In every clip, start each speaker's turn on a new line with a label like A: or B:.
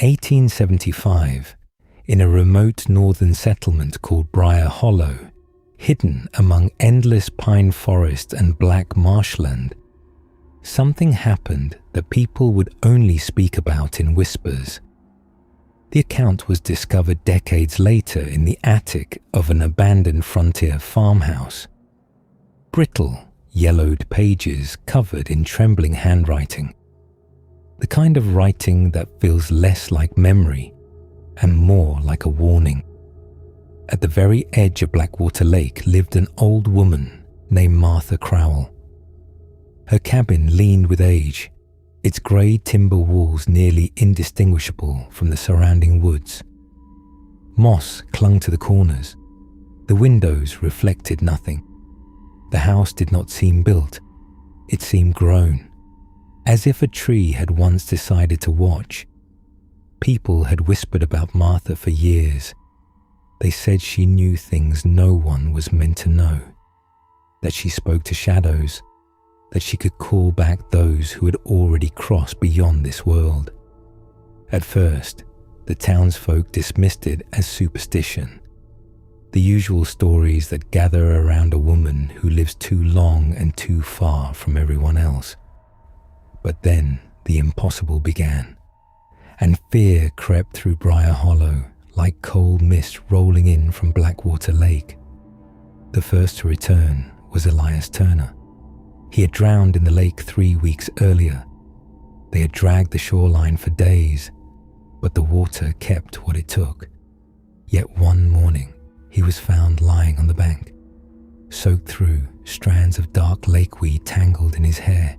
A: 1875, in a remote northern settlement called Briar Hollow, hidden among endless pine forest and black marshland, something happened that people would only speak about in whispers. The account was discovered decades later in the attic of an abandoned frontier farmhouse. Brittle, yellowed pages covered in trembling handwriting. The kind of writing that feels less like memory and more like a warning. At the very edge of Blackwater Lake lived an old woman named Martha Crowell. Her cabin leaned with age, its grey timber walls nearly indistinguishable from the surrounding woods. Moss clung to the corners. The windows reflected nothing. The house did not seem built. It seemed grown, as if a tree had once decided to watch. People had whispered about Martha for years. They said she knew things no one was meant to know, that she spoke to shadows, that she could call back those who had already crossed beyond this world. At first, the townsfolk dismissed it as superstition, the usual stories that gather around a woman who lives too long and too far from everyone else. But then the impossible began, and fear crept through Briar Hollow like cold mist rolling in from Blackwater Lake. The first to return was Elias Turner. He had drowned in the lake 3 weeks earlier. They had dragged the shoreline for days, but the water kept what it took. Yet one morning, he was found lying on the bank, soaked through, strands of dark lakeweed tangled in his hair,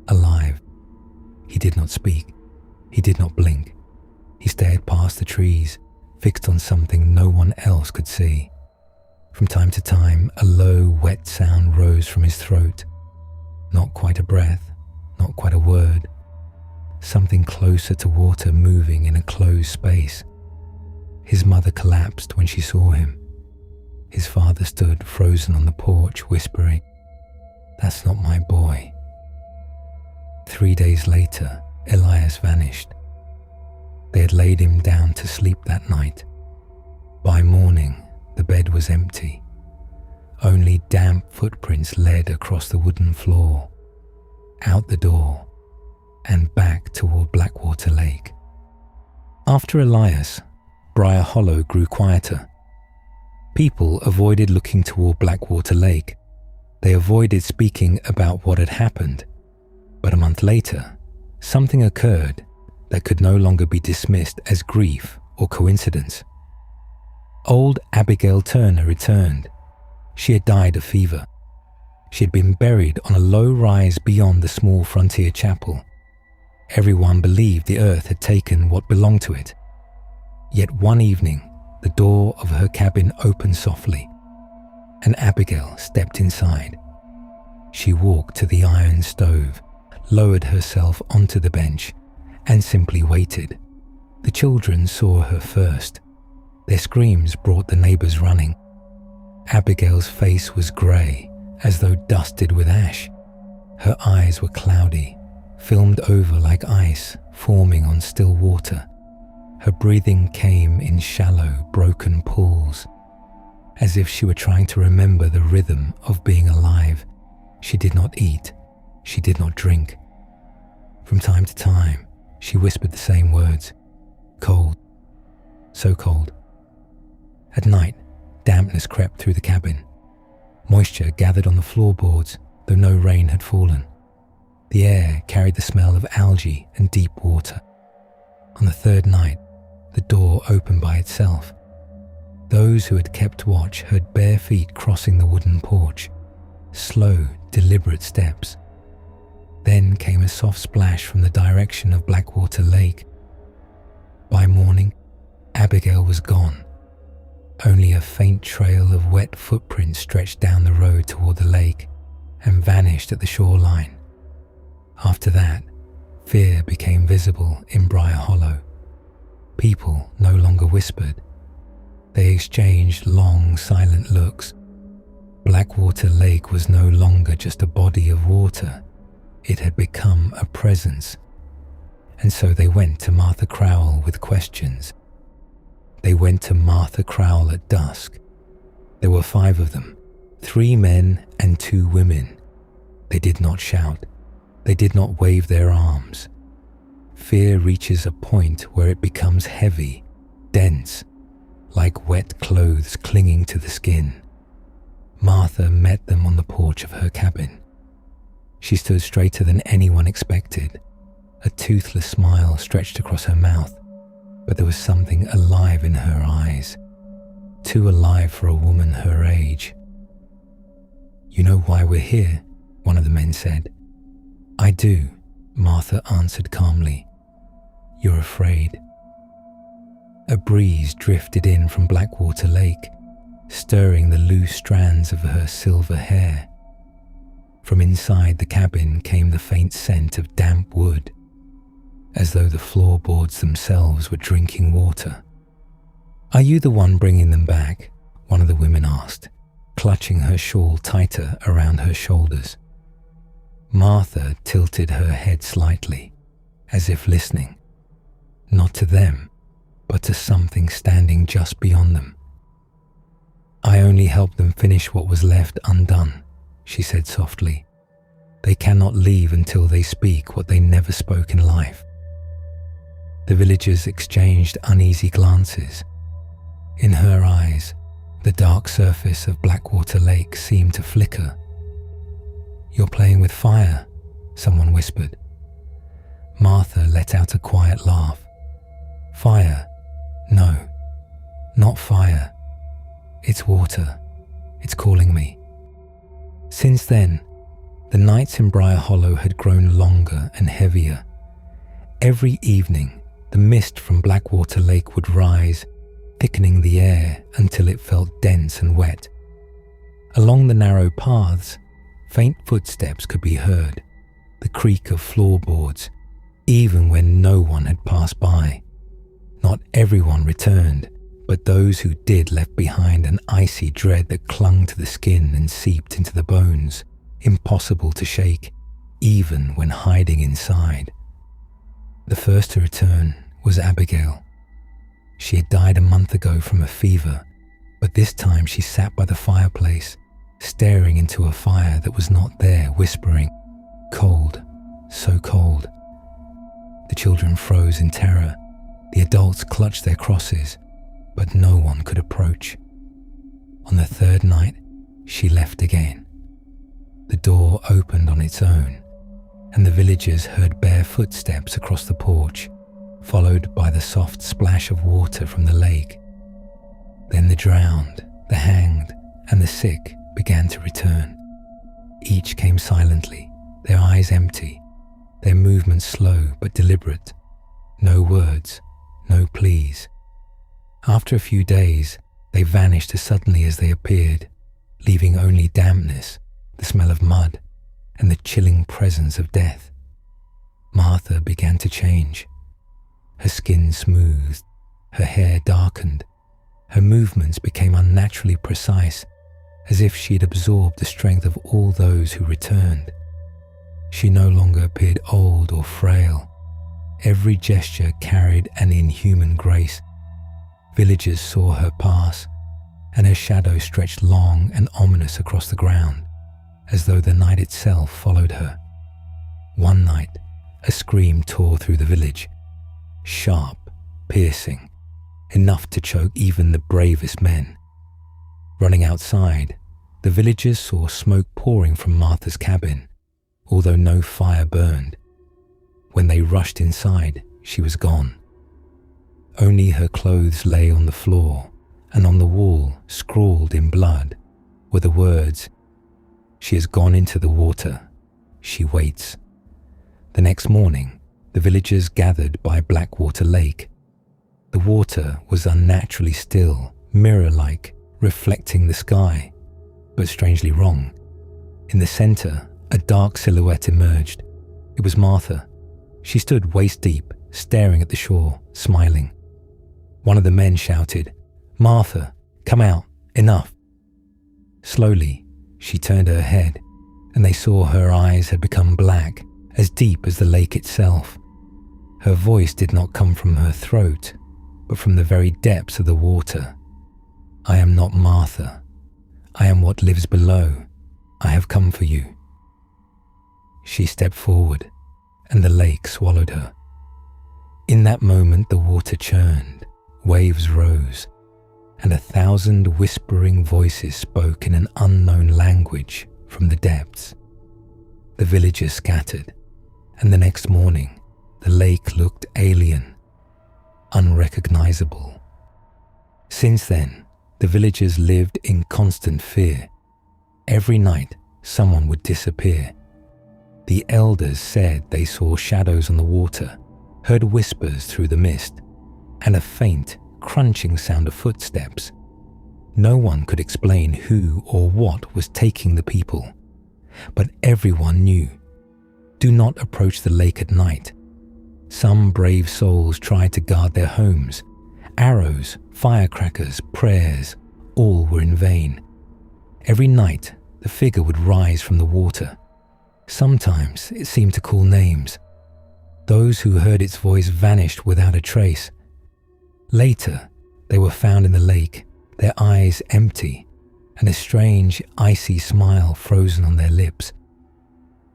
A: alive. He did not speak. He did not blink. He stared past the trees, fixed on something no one else could see. From time to time, a low, wet sound rose from his throat. Not quite a breath, not quite a word. Something closer to water moving in a closed space. His mother collapsed when she saw him. His father stood frozen on the porch, whispering, "That's not my boy." 3 days later, Elias vanished. They had laid him down to sleep that night. By morning, the bed was empty. Only damp footprints led across the wooden floor, out the door, and back toward Blackwater Lake. After Elias, Briar Hollow grew quieter. People avoided looking toward Blackwater Lake. They avoided speaking about what had happened. But a month later, something occurred that could no longer be dismissed as grief or coincidence. Old Abigail Turner returned. She had died of fever. She had been buried on a low rise beyond the small frontier chapel. Everyone believed the earth had taken what belonged to it. Yet one evening, the door of her cabin opened softly, and Abigail stepped inside. She walked to the iron stove, lowered herself onto the bench, and simply waited. The children saw her first. Their screams brought the neighbors running. Abigail's face was grey, as though dusted with ash. Her eyes were cloudy, filmed over like ice forming on still water. Her breathing came in shallow, broken pulls, as if she were trying to remember the rhythm of being alive. She did not eat. She did not drink. From time to time, she whispered the same words. Cold. So cold. At night, dampness crept through the cabin. Moisture gathered on the floorboards, though no rain had fallen. The air carried the smell of algae and deep water. On the third night, the door opened by itself. Those who had kept watch heard bare feet crossing the wooden porch, slow, deliberate steps. Then came a soft splash from the direction of Blackwater Lake. By morning, Abigail was gone. Only a faint trail of wet footprints stretched down the road toward the lake and vanished at the shoreline. After that, fear became visible in Briar Hollow. People no longer whispered. They exchanged long, silent looks. Blackwater Lake was no longer just a body of water. It had become a presence. And so they went to Martha Crowell with questions. They went to Martha Crowell at dusk. There were 5 of them, 3 men and 2 women. They did not shout. They did not wave their arms. Fear reaches a point where it becomes heavy, dense, like wet clothes clinging to the skin. Martha met them on the porch of her cabin. She stood straighter than anyone expected. A toothless smile stretched across her mouth, but there was something alive in her eyes, too alive for a woman her age. "You know why we're here?" one of the men said. "I do," Martha answered calmly. "You're afraid." A breeze drifted in from Blackwater Lake, stirring the loose strands of her silver hair. From inside the cabin came the faint scent of damp wood, as though the floorboards themselves were drinking water. "Are you the one bringing them back?" one of the women asked, clutching her shawl tighter around her shoulders. Martha tilted her head slightly, as if listening, not to them, but to something standing just beyond them. "I only helped them finish what was left undone," she said softly. "They cannot leave until they speak what they never spoke in life." The villagers exchanged uneasy glances. In her eyes, the dark surface of Blackwater Lake seemed to flicker. "You're playing with fire," someone whispered. Martha let out a quiet laugh. "Fire? No, not fire. It's water. It's calling me." Since then, the nights in Briar Hollow had grown longer and heavier. Every evening, the mist from Blackwater Lake would rise, thickening the air until it felt dense and wet. Along the narrow paths, faint footsteps could be heard, the creak of floorboards, even when no one had passed by. Not everyone returned, but those who did left behind an icy dread that clung to the skin and seeped into the bones, impossible to shake, even when hiding inside. The first to return was Abigail. She had died a month ago from a fever, but this time she sat by the fireplace, staring into a fire that was not there, whispering, "Cold, so cold." The children froze in terror. The adults clutched their crosses, but no one could approach. On the 3rd night, she left again. The door opened on its own, and the villagers heard bare footsteps across the porch, followed by the soft splash of water from the lake. Then the drowned, the hanged, and the sick began to return. Each came silently, their eyes empty, their movements slow but deliberate. No words, no pleas. After a few days, they vanished as suddenly as they appeared, leaving only dampness, the smell of mud, and the chilling presence of death. Martha began to change. Her skin smoothed, her hair darkened, her movements became unnaturally precise, as if she had absorbed the strength of all those who returned. She no longer appeared old or frail. Every gesture carried an inhuman grace. Villagers saw her pass, and her shadow stretched long and ominous across the ground, as though the night itself followed her. One night, a scream tore through the village, sharp, piercing, enough to choke even the bravest men. Running outside, the villagers saw smoke pouring from Martha's cabin, although no fire burned. When they rushed inside, she was gone. Only her clothes lay on the floor, and on the wall, scrawled in blood, were the words, "She has gone into the water. She waits." The next morning, the villagers gathered by Blackwater Lake. The water was unnaturally still, mirror-like, reflecting the sky, but strangely wrong. In the center, a dark silhouette emerged. It was Martha. She stood waist-deep, staring at the shore, smiling. One of the men shouted, "Martha, come out, enough." Slowly, she turned her head, and they saw her eyes had become black, as deep as the lake itself. Her voice did not come from her throat, but from the very depths of the water. "I am not Martha. I am what lives below. I have come for you." She stepped forward, and the lake swallowed her. In that moment the water churned, waves rose, and 1,000 whispering voices spoke in an unknown language from the depths. The villagers scattered, and the next morning the lake looked alien, unrecognizable. Since then, the villagers lived in constant fear. Every night, someone would disappear. The elders said they saw shadows on the water, heard whispers through the mist, and a faint, crunching sound of footsteps. No one could explain who or what was taking the people, but everyone knew. Do not approach the lake at night. Some brave souls tried to guard their homes. Arrows, firecrackers, prayers, all were in vain. Every night, the figure would rise from the water. Sometimes it seemed to call names. Those who heard its voice vanished without a trace. Later, they were found in the lake, their eyes empty, and a strange, icy smile frozen on their lips.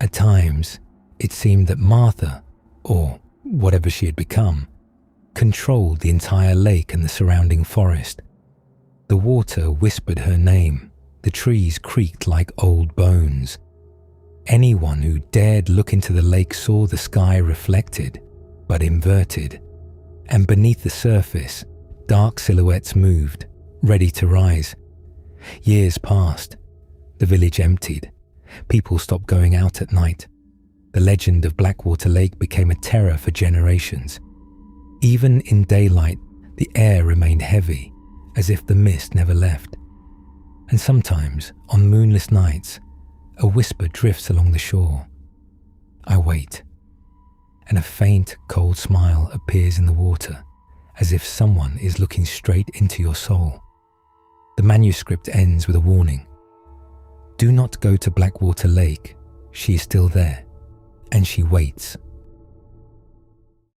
A: At times, it seemed that Martha, or whatever she had become, controlled the entire lake and the surrounding forest. The water whispered her name, the trees creaked like old bones. Anyone who dared look into the lake saw the sky reflected, but inverted, and beneath the surface, dark silhouettes moved, ready to rise. Years passed. The village emptied. People stopped going out at night. The legend of Blackwater Lake became a terror for generations. Even in daylight, the air remained heavy, as if the mist never left. And sometimes, on moonless nights, a whisper drifts along the shore. I wait, and a faint, cold smile appears in the water, as if someone is looking straight into your soul. The manuscript ends with a warning. Do not go to Blackwater Lake. She is still there, and she waits.